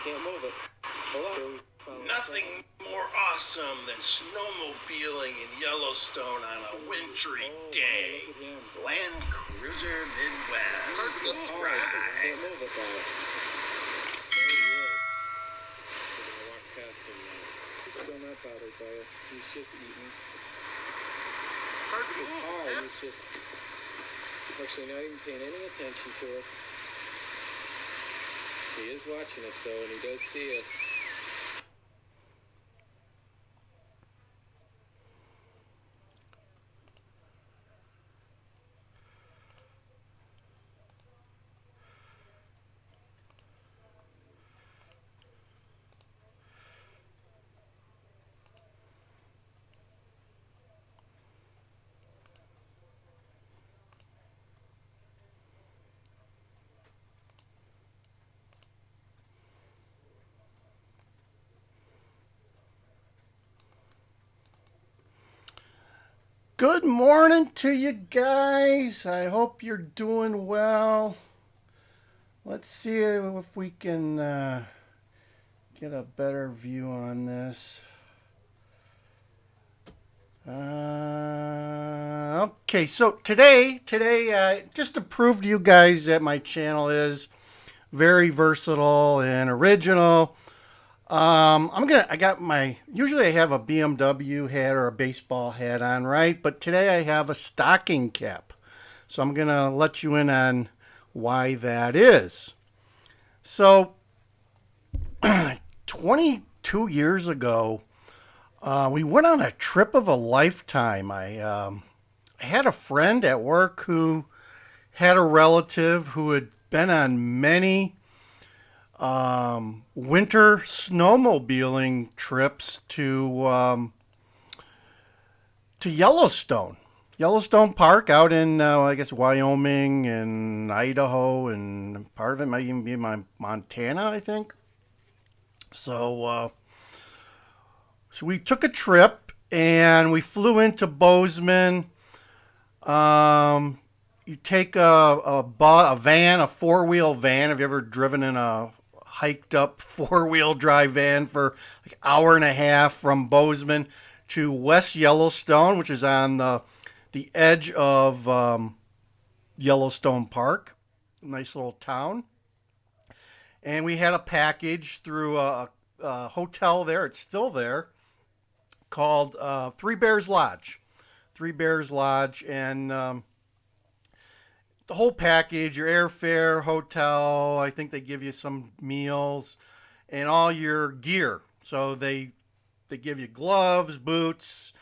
Can't move it. Hold on. Nothing more awesome than snowmobiling in Yellowstone on a wintry day. Land Cruiser Midwest. Let's ride. Can't move it, guys. There he is. We're gonna walk past him now. He's still not bothered by us. He's just eating. His car, he's just actually not even paying any attention to us. He is watching us though, and he does see us. Good morning to you guys. I hope you're doing well. Let's see if we can get a better view on this. Okay, so today, just to prove to you guys that my channel is very versatile and original. Usually I have a BMW hat or a baseball hat on, right? But today I have a stocking cap. So I'm going to let you in on why that is. So 22 years ago, we went on a trip of a lifetime. I had a friend at work who had a relative who had been on many winter snowmobiling trips to Yellowstone Park out in I guess Wyoming and Idaho, and part of it might even be Montana, I think. So we took a trip and we flew into Bozeman. You take a van, a four-wheel van. Have you ever driven in a hiked up four-wheel drive van for like an hour and a half from Bozeman to West Yellowstone, which is on the edge of Yellowstone Park, a nice little town. And we had a package through a hotel there. It's still there, called Three Bears Lodge. And the whole package, your airfare, hotel, I think they give you some meals and all your gear. So they give you gloves, boots,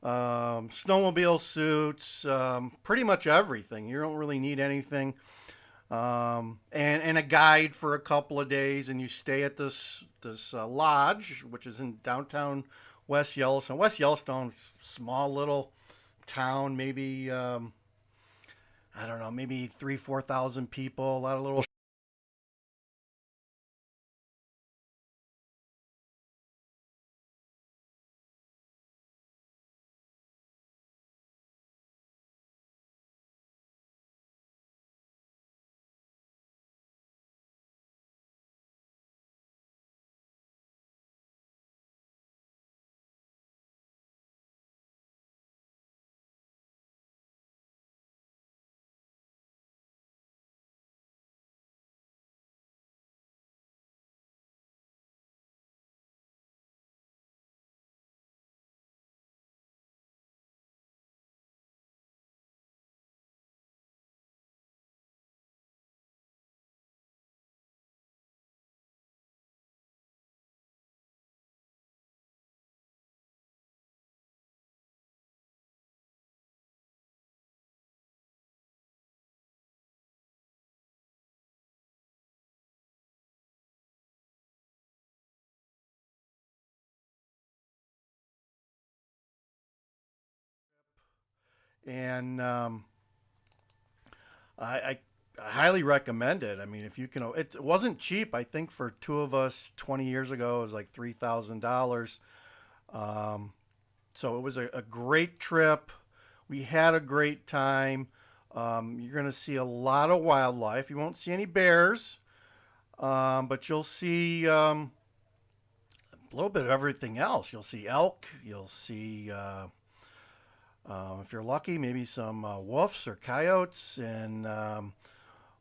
snowmobile suits, pretty much everything. You don't really need anything. And a guide for a couple of days, and you stay at this lodge, which is in downtown West Yellowstone. West Yellowstone, small little town, maybe I don't know, maybe 3,000-4,000 people, a lot of little and I highly recommend it. I mean, if you can, it wasn't cheap. I think for two of us 20 years ago, it was like $3,000. Um, so it was a great trip. We had a great time. You're going to see a lot of wildlife. You won't see any bears. But you'll see a little bit of everything else. You'll see elk. You'll see, if you're lucky, maybe some wolves or coyotes and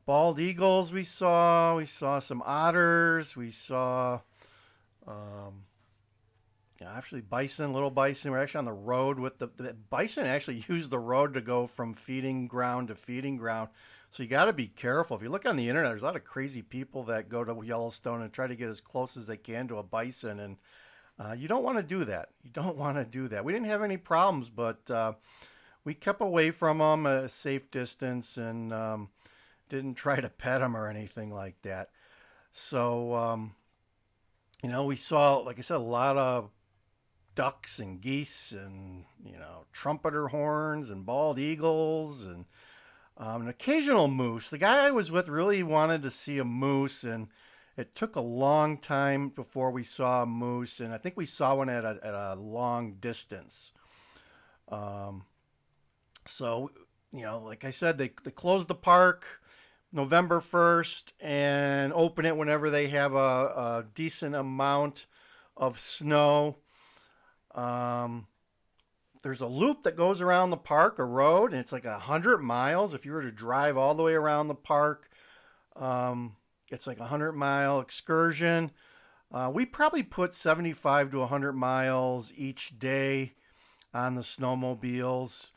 bald eagles. We saw some otters. We saw yeah, actually bison, little bison. We're actually on the road with the bison. Actually use the road to go from feeding ground to feeding ground. So you got to be careful. If you look on the internet, there's a lot of crazy people that go to Yellowstone and try to get as close as they can to a bison, and you don't want to do that. You don't want to do that. We didn't have any problems, but we kept away from them a safe distance and didn't try to pet them or anything like that. So, you know, we saw, like I said, a lot of ducks and geese and, you know, trumpeter horns and bald eagles and an occasional moose. The guy I was with really wanted to see a moose, and it took a long time before we saw a moose, and I think we saw one at a long distance. So, you know, like I said, they closed the park November 1st and open it whenever they have a decent amount of snow. There's a loop that goes around the park, a road, and it's like 100 miles. If you were to drive all the way around the park, it's like a 100-mile excursion. We probably put 75 to 100 miles each day on the snowmobiles,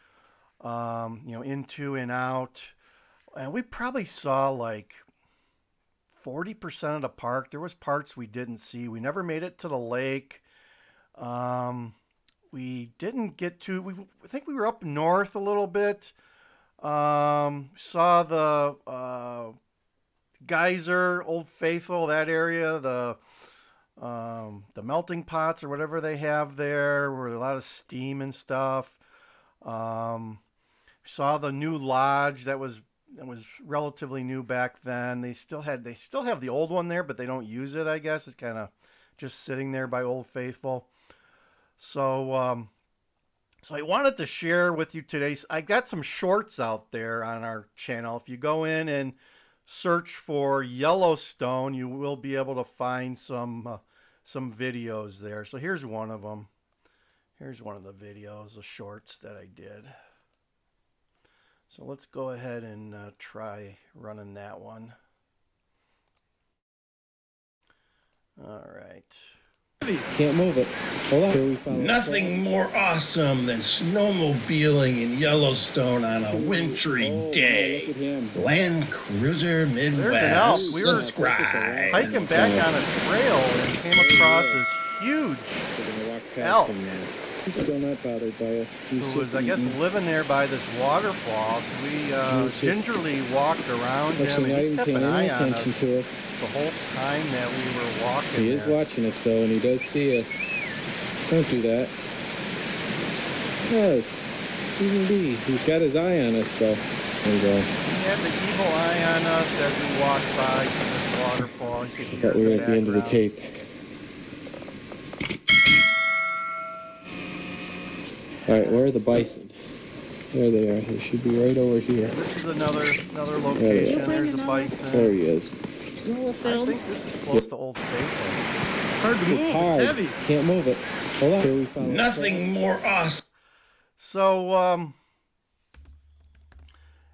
you know, into and out. And we probably saw like 40% of the park. There was parts we didn't see. We never made it to the lake. We didn't get to, I think we were up north a little bit. Saw the geyser, Old Faithful, that area, the melting pots or whatever they have there, where a lot of steam and stuff. Saw the new lodge that was relatively new back then. They still have the old one there, but they don't use it, I guess. It's kind of just sitting there by Old Faithful. So, so I wanted to share with you today. I got some shorts out there on our channel. If you go in and search for Yellowstone, you will be able to find some videos there. So here's one of them. Here's one of the videos, the shorts that I did. So let's go ahead and try running that one. All right. Can't move it. Hold on. Here we found Nothing more awesome than snowmobiling in Yellowstone on a wintry day. Look at him. Land Cruiser Midwest. There's an elk. We were Subscribe. hiking back on a trail and came across this huge We're gonna walk past elk him now. He's still not bothered by us. He's who was, just I guess, eating. living there by this waterfall. So we was just- gingerly walked around him, Actually, and not he even kept paying an any eye on attention us to us. the whole time that we were walking He is there. watching us though, and he does see us. Don't do that. Yes, indeed. He's got his eye on us though. There we go. He had the evil eye on us as we walked by to this waterfall. You could I hear thought we it were in at the end of the background. tape. All right, where are the bison? There they are. They should be right over here. This is another There location. they are. There's a There bison. he is. I think this is close to Old Faithful. Hard to move. It's hard. Can't move it. Hold on. Here we found Nothing more awesome. So,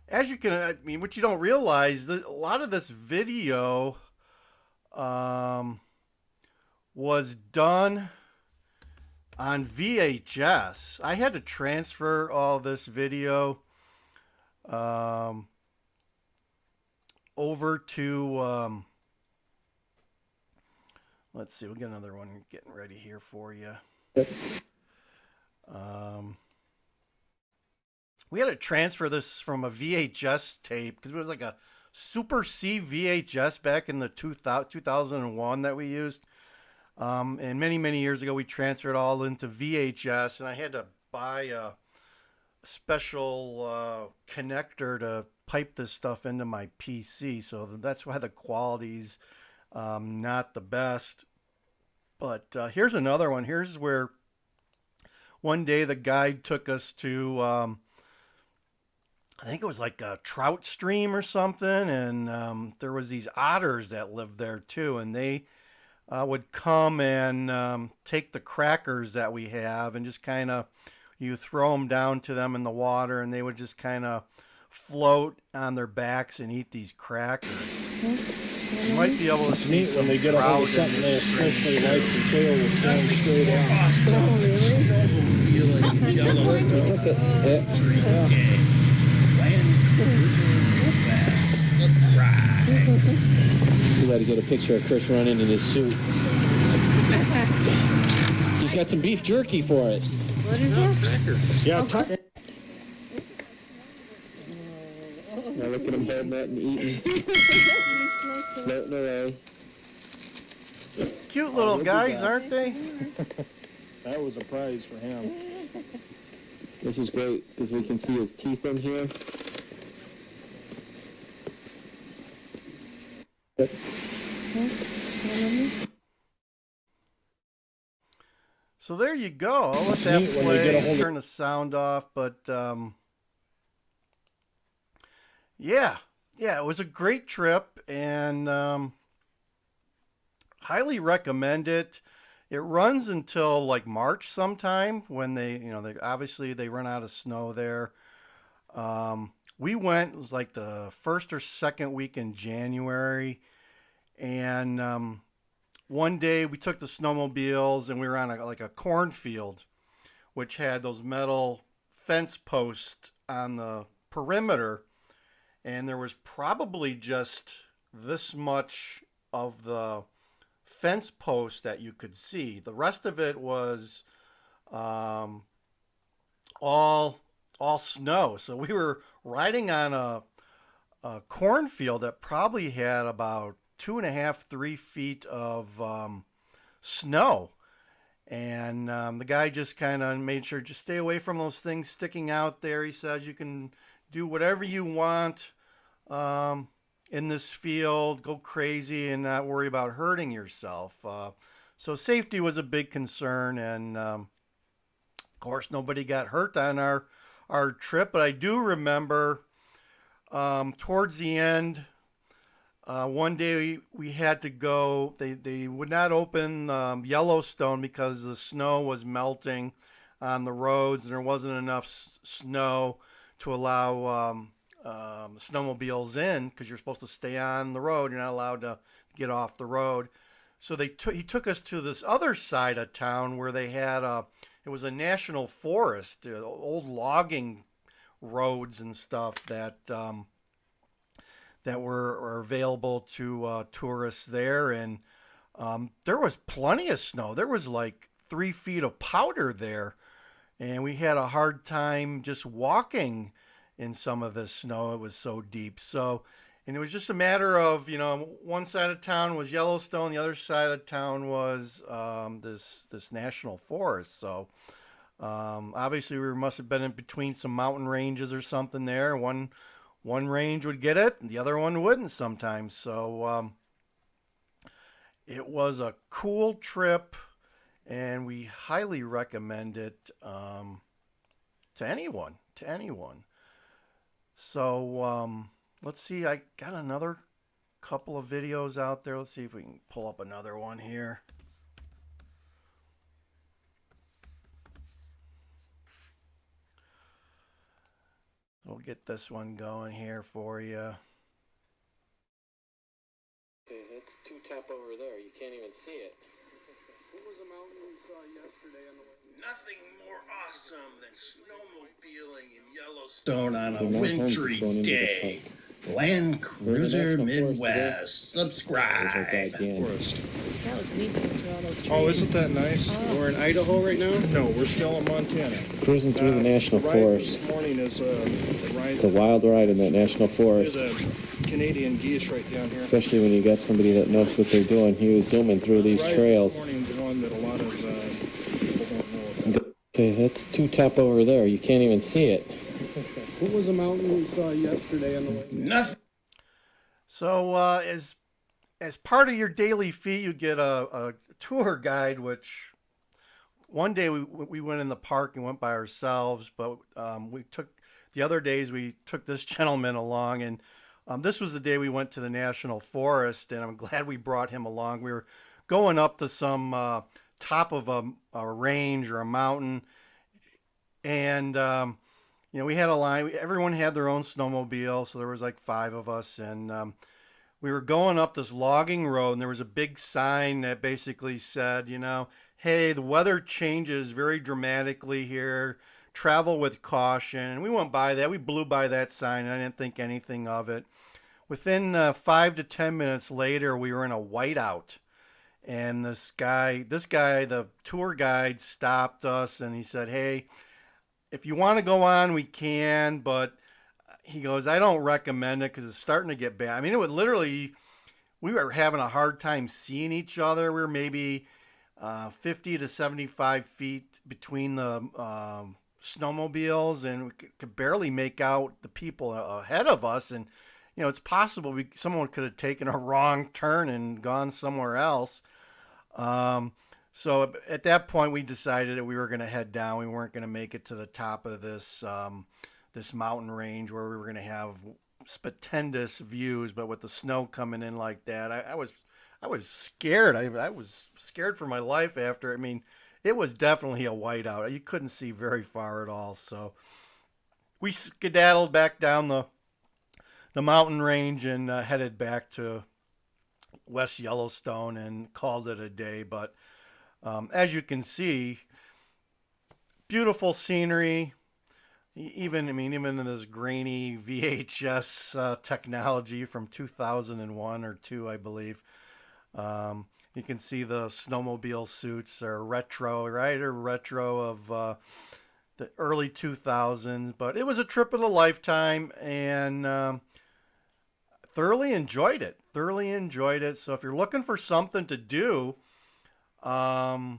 as you can, I mean, what you don't realize, a lot of this video was done on VHS. I had to transfer all this video over to, let's see, we'll get another one getting ready here for you. We had to transfer this from a VHS tape because it was like a Super C VHS back in the 2001 that we used. And many years ago, we transferred all into VHS, and I had to buy a special connector to pipe this stuff into my PC. So that's why the quality's not the best. But here's another one. Here's where one day the guide took us to I think it was like a trout stream or something, and there was these otters that lived there too, and they would come and take the crackers that we have and just kind of you throw them down to them in the water, and they would just kind of float on their backs and eat these crackers. You might be able to see some when they get a trout hold of in something this they stream especially too. like, the tail will stand straight out. Awesome snowmobiling in Yellowstone on a wintry day. Land Cruiser Midwest. Right. We got to get a picture of Chris running in his suit. He's got some beef jerky for it. What is that? Yeah, now look at him holding that and eating. Floating away. Cute little guys, aren't they? That was a prize for him. This is great because we can see his teeth in here. So there you go. I'll let It's that neat when they get a play, hold of- turn the sound off, but yeah, it was a great trip, and highly recommend it. It runs until like March sometime when they obviously they run out of snow there. We went, it was like the first or second week in January, and one day we took the snowmobiles and we were on a cornfield, which had those metal fence posts on the perimeter, and there was probably just this much of the fence post that you could see. The rest of it was all snow. So we were riding on a cornfield that probably had about 2.5, 3 feet of snow. And the guy just kind of made sure just stay away from those things sticking out there. He says you can do whatever you want in this field, go crazy and not worry about hurting yourself. So safety was a big concern, and of course nobody got hurt on our trip. But I do remember towards the end, one day we had to go. They would not open Yellowstone because the snow was melting on the roads, and there wasn't enough snow to allow snowmobiles in, because you're supposed to stay on the road. You're not allowed to get off the road. So he took us to this other side of town where they had it was a national forest, old logging roads and stuff that were available to tourists there, and there was plenty of snow. There was like 3 feet of powder there, and we had a hard time just walking in some of the snow. It was so deep. So, and it was just a matter of, one side of town was Yellowstone, the other side of town was this national forest. So obviously we must have been in between some mountain ranges or something there. One range would get it and the other one wouldn't sometimes. So it was a cool trip, and we highly recommend it to anyone. So let's see, I got another couple of videos out there. Let's see if we can pull up another one here. We'll get this one going here for you. Okay, that's two top over there. You can't even see it. What was the mountain we saw yesterday on the way? Nothing more awesome than snowmobiling in Yellowstone on a wintry day. Land Cruiser Midwest. Subscribe. That was neat going through all those trees. Oh, isn't that nice? Oh. We're in Idaho right now? No, we're still in Montana. Cruising through the national ride forest. This morning is the ride. It's a wild ride in that national forest, There's a Canadian geese right down here. especially when you got somebody that knows what they're doing. He was zooming through these Ride trails. This morning's one that a lot of people don't know about. Okay, that's two top over there. You can't even see it. What was the mountain we saw yesterday on the way? Nothing. So as part of your daily fee, you get a tour guide, which one day we went in the park and went by ourselves, but we took the other days we took this gentleman along, and this was the day we went to the national forest, and I'm glad we brought him along. We were going up to some top of a range or a mountain, and we had a line. Everyone had their own snowmobile, so there was like 5 of us, and we were going up this logging road, and there was a big sign that basically said, hey, the weather changes very dramatically here. Travel with caution. And we went by that. We blew by that sign, and I didn't think anything of it. Within 5 to 10 minutes later, we were in a whiteout. And this guy, the tour guide, stopped us, and he said, hey, if you want to go on, we can, but he goes, I don't recommend it because it's starting to get bad. I mean, it would literally, we were having a hard time seeing each other. We were maybe 50 to 75 feet between the snowmobiles, and we could barely make out the people ahead of us. And, it's possible someone could have taken a wrong turn and gone somewhere else. So at that point, we decided that we were going to head down. We weren't going to make it to the top of this this mountain range where we were going to have stupendous views. But with the snow coming in like that, I was scared. I was scared for my life after. I mean, it was definitely a whiteout. You couldn't see very far at all. So we skedaddled back down the mountain range and headed back to West Yellowstone and called it a day. But as you can see, beautiful scenery. Even in this grainy VHS technology from 2001 or 2, I believe. You can see the snowmobile suits are retro, right? Or retro of the early 2000s. But it was a trip of a lifetime, and thoroughly enjoyed it. So if you're looking for something to do, highly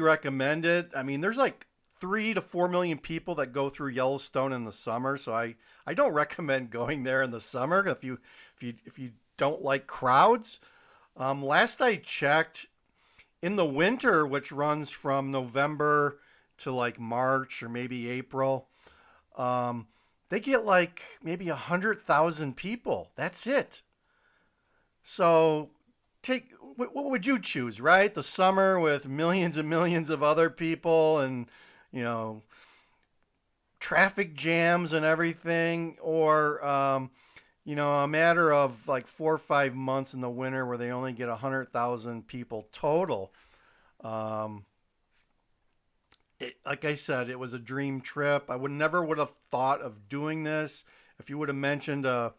recommend it. I mean, there's like 3 to 4 million people that go through Yellowstone in the summer, so I don't recommend going there in the summer if you don't like crowds. Last I checked, in the winter, which runs from November to like March or maybe April, they get like maybe 100,000 people. That's it. So what would you choose, right? The summer with millions and millions of other people and, traffic jams and everything, or, a matter of like 4 or 5 months in the winter where they only get 100,000 people total. Like I said, it was a dream trip. I never would have thought of doing this. If you would have mentioned a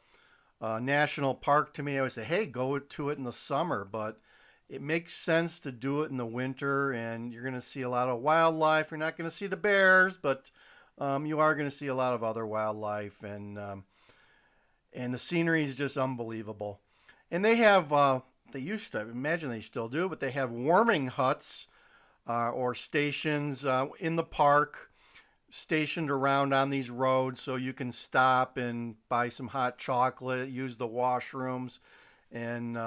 national park to me, I would say, hey, go to it in the summer. But it makes sense to do it in the winter, and you're going to see a lot of wildlife. You're not going to see the bears, but you are going to see a lot of other wildlife, and the scenery is just unbelievable. And they have, they used to, I imagine they still do, but they have warming huts or stations in the park, stationed around on these roads, so you can stop and buy some hot chocolate, use the washrooms, and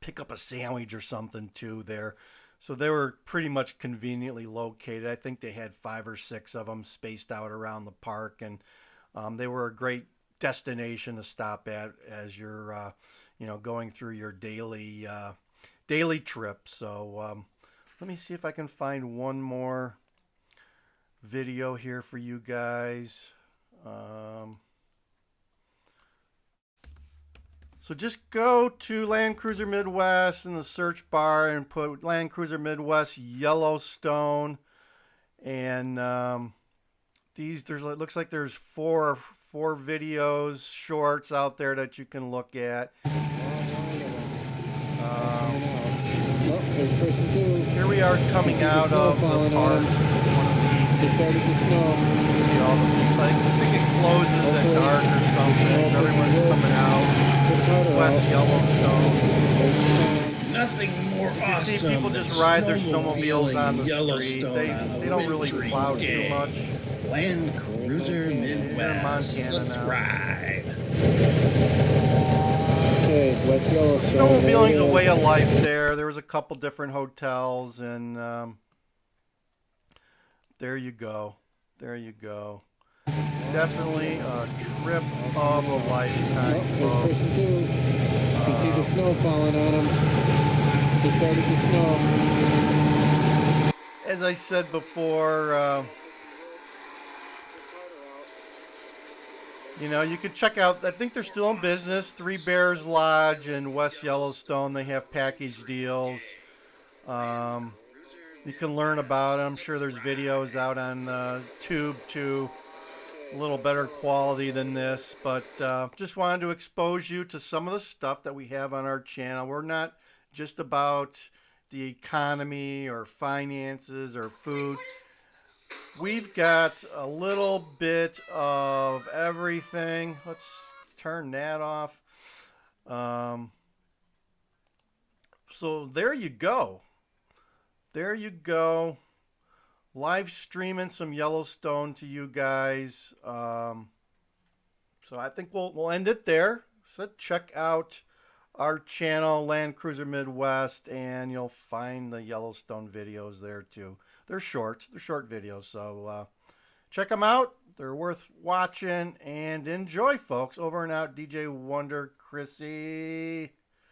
pick up a sandwich or something too there. So they were pretty much conveniently located. I think they had 5 or 6 of them spaced out around the park, and they were a great destination to stop at as you're going through your daily trip. So let me see if I can find one more video here for you guys. So just go to Land Cruiser Midwest in the search bar and put Land Cruiser Midwest Yellowstone, and it looks like there's four videos, shorts out there that you can look at. Here we are coming out of the park. It started to snow. See all the people. I think it closes at dark or something, so everyone's coming out. This is West Yellowstone. Nothing more You awesome see people just ride their snowmobiles on the street. They don't really plow too much. Land Cruiser They're in Midwest. Montana Let's now. ride. Okay, West Yellowstone. Snowmobiling's a way of life there. There was a couple different hotels, and there you go. There you go. Definitely a trip of a lifetime, There's folks. person two. You can see the snow falling on them. It started to snow. As I said before, you know, you can check out, I think they're still in business, Three Bears Lodge in West Yellowstone. They have package deals. You can learn about them. I'm sure there's videos out on Tube too. A little better quality than this, but just wanted to expose you to some of the stuff that we have on our channel. We're not just about the economy or finances or food. We've got a little bit of everything. Let's turn that off. So there you go. There you go. Live streaming some Yellowstone to you guys. So I think we'll end it there. So check out our channel, Land Cruiser Midwest, and you'll find the Yellowstone videos there too. They're short videos, so check them out. They're worth watching, and enjoy, folks. Over and out, DJ Wonder Chrissy.